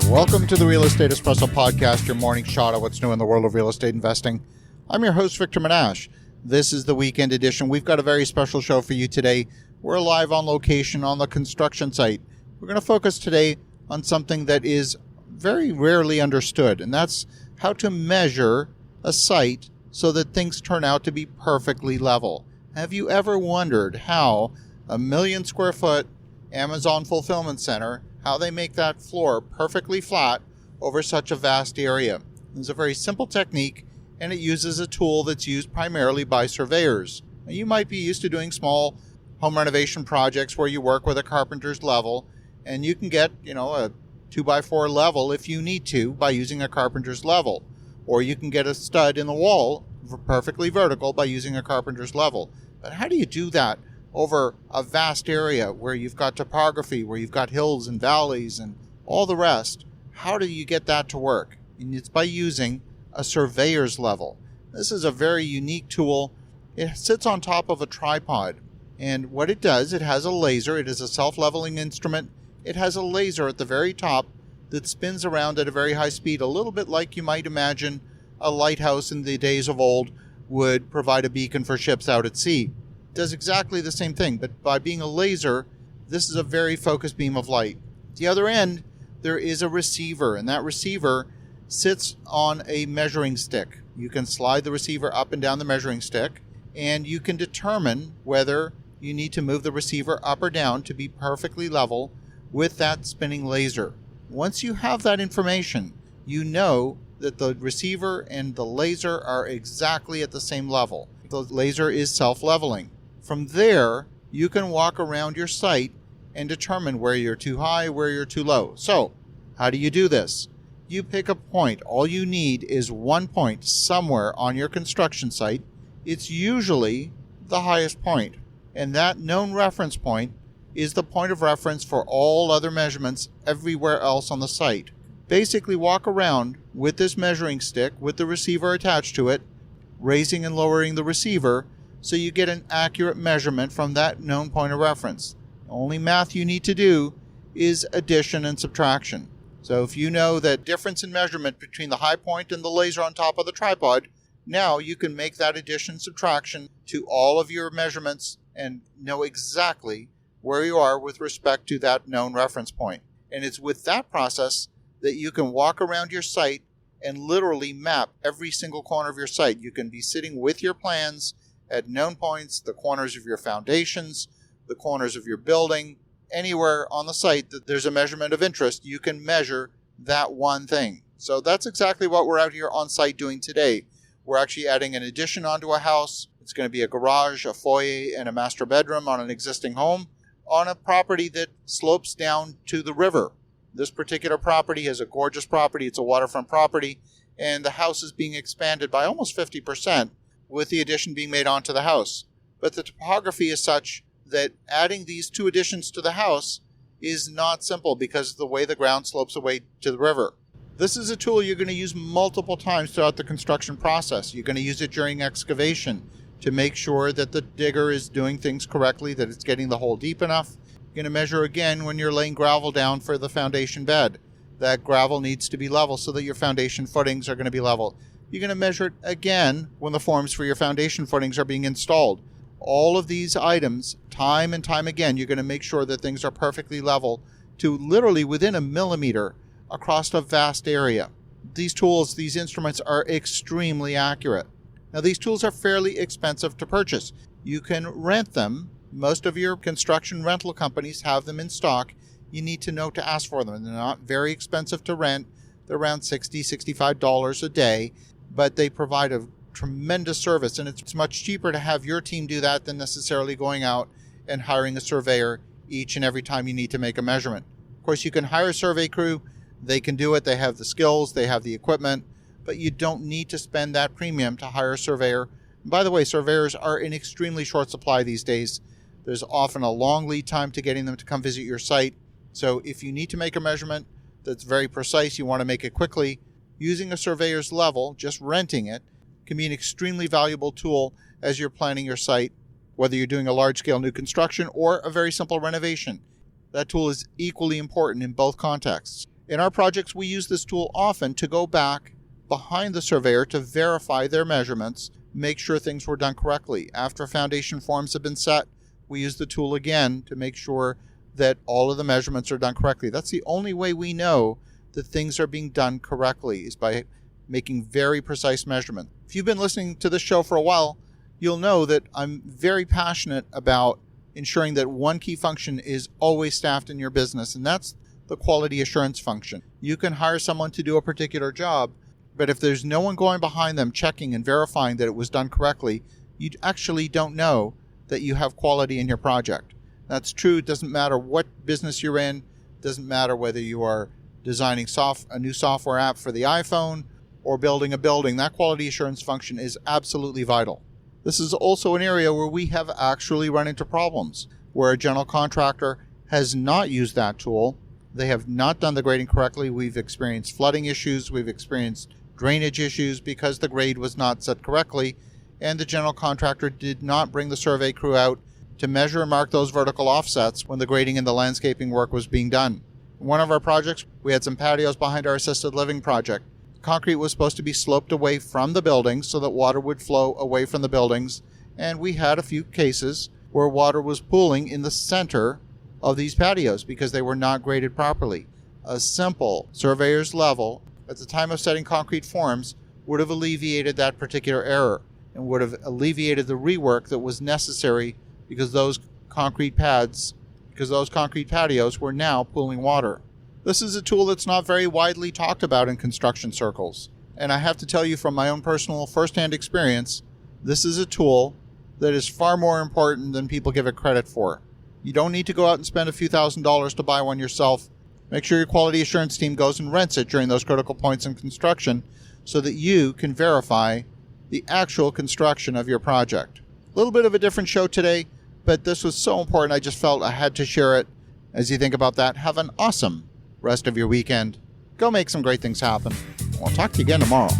Welcome to the Real Estate Espresso Podcast, your morning shot of what's new in the world of real estate investing. I'm your host, Victor Menasce. This is the weekend edition. We've got a very special show for you today. We're live on location on the construction site. We're going to focus today on something that is very rarely understood, and that's how to measure a site so that things turn out to be perfectly level. Have you ever wondered how a 1 million square foot Amazon fulfillment center, how they make that floor perfectly flat over such a vast area? It's a very simple technique, and it uses a tool that's used primarily by surveyors. Now, you might be used to doing small home renovation projects where you work with a carpenter's level, and you can get, a 2x4 level if you need to by using a carpenter's level. Or you can get a stud in the wall perfectly vertical by using a carpenter's level. But how do you do that over a vast area where you've got topography, where you've got hills and valleys and all the rest? How do you get that to work? And it's by using a surveyor's level. This is a very unique tool. It sits on top of a tripod. And what it does, it has a laser. It is a self-leveling instrument. It has a laser at the very top that spins around at a very high speed, a little bit like you might imagine a lighthouse in the days of old would provide a beacon for ships out at sea. Does exactly the same thing, but by being a laser, this is a very focused beam of light. At the other end, there is a receiver, and that receiver sits on a measuring stick. You can slide the receiver up and down the measuring stick, and you can determine whether you need to move the receiver up or down to be perfectly level with that spinning laser. Once you have that information, you know that the receiver and the laser are exactly at the same level. The laser is self-leveling. From there, you can walk around your site and determine where you're too high, where you're too low. So, how do you do this? You pick a point. All you need is one point somewhere on your construction site. It's usually the highest point. And that known reference point is the point of reference for all other measurements everywhere else on the site. Basically, walk around with this measuring stick with the receiver attached to it, raising and lowering the receiver so you get an accurate measurement from that known point of reference. The only math you need to do is addition and subtraction. So if you know the difference in measurement between the high point and the laser on top of the tripod, now you can make that addition subtraction to all of your measurements and know exactly where you are with respect to that known reference point. And it's with that process that you can walk around your site and literally map every single corner of your site. You can be sitting with your plans at known points, the corners of your foundations, the corners of your building, anywhere on the site that there's a measurement of interest, you can measure that one thing. So that's exactly what we're out here on site doing today. We're actually adding an addition onto a house. It's going to be a garage, a foyer, and a master bedroom on an existing home on a property that slopes down to the river. This particular property is a gorgeous property. It's a waterfront property, and the house is being expanded by almost 50% with the addition being made onto the house. But the topography is such that adding these two additions to the house is not simple because of the way the ground slopes away to the river. This is a tool you're going to use multiple times throughout the construction process. You're going to use it during excavation to make sure that the digger is doing things correctly, that it's getting the hole deep enough. You're going to measure again when you're laying gravel down for the foundation bed. That gravel needs to be level so that your foundation footings are going to be level. You're going to measure it again when the forms for your foundation footings are being installed. All of these items, time and time again, you're going to make sure that things are perfectly level to literally within a millimeter across a vast area. These tools, these instruments are extremely accurate. Now, these tools are fairly expensive to purchase. You can rent them. Most of your construction rental companies have them in stock. You need to know to ask for them. They're not very expensive to rent. They're around $60, $65 a day, but they provide a tremendous service, and it's much cheaper to have your team do that than necessarily going out and hiring a surveyor each and every time you need to make a measurement. Of course, you can hire a survey crew. They can do it. They have the skills. They have the equipment, but you don't need to spend that premium to hire a surveyor. And by the way, surveyors are in extremely short supply these days. There's often a long lead time to getting them to come visit your site. So if you need to make a measurement that's very precise, you want to make it quickly, using a surveyor's level, just renting it, can be an extremely valuable tool as you're planning your site, whether you're doing a large-scale new construction or a very simple renovation. That tool is equally important in both contexts. In our projects, we use this tool often to go back behind the surveyor to verify their measurements, make sure things were done correctly. After foundation forms have been set, we use the tool again to make sure that all of the measurements are done correctly. That's the only way we know that things are being done correctly, is by making very precise measurements. If you've been listening to this show for a while, you'll know that I'm very passionate about ensuring that one key function is always staffed in your business, and that's the quality assurance function. You can hire someone to do a particular job, but if there's no one going behind them checking and verifying that it was done correctly, you actually don't know that you have quality in your project. That's true. It doesn't matter what business you're in. It doesn't matter whether you are designing a new software app for the iPhone or building a building. That quality assurance function is absolutely vital. This is also an area where we have actually run into problems, where a general contractor has not used that tool. They have not done the grading correctly. We've experienced flooding issues. We've experienced drainage issues because the grade was not set correctly, and the general contractor did not bring the survey crew out to measure and mark those vertical offsets when the grading and the landscaping work was being done. In one of our projects, we had some patios behind our assisted living project. Concrete was supposed to be sloped away from the buildings so that water would flow away from the buildings, and we had a few cases where water was pooling in the center of these patios because they were not graded properly. A simple surveyor's level at the time of setting concrete forms would have alleviated that particular error and would have alleviated the rework that was necessary because those concrete patios were now pooling water. This is a tool that's not very widely talked about in construction circles. And I have to tell you from my own personal first-hand experience, this is a tool that is far more important than people give it credit for. You don't need to go out and spend a few $1,000s to buy one yourself. Make sure your quality assurance team goes and rents it during those critical points in construction so that you can verify the actual construction of your project. A little bit of a different show today, but this was so important I just felt I had to share it. As you think about that, have an awesome rest of your weekend. Go make some great things happen. We'll talk to you again tomorrow.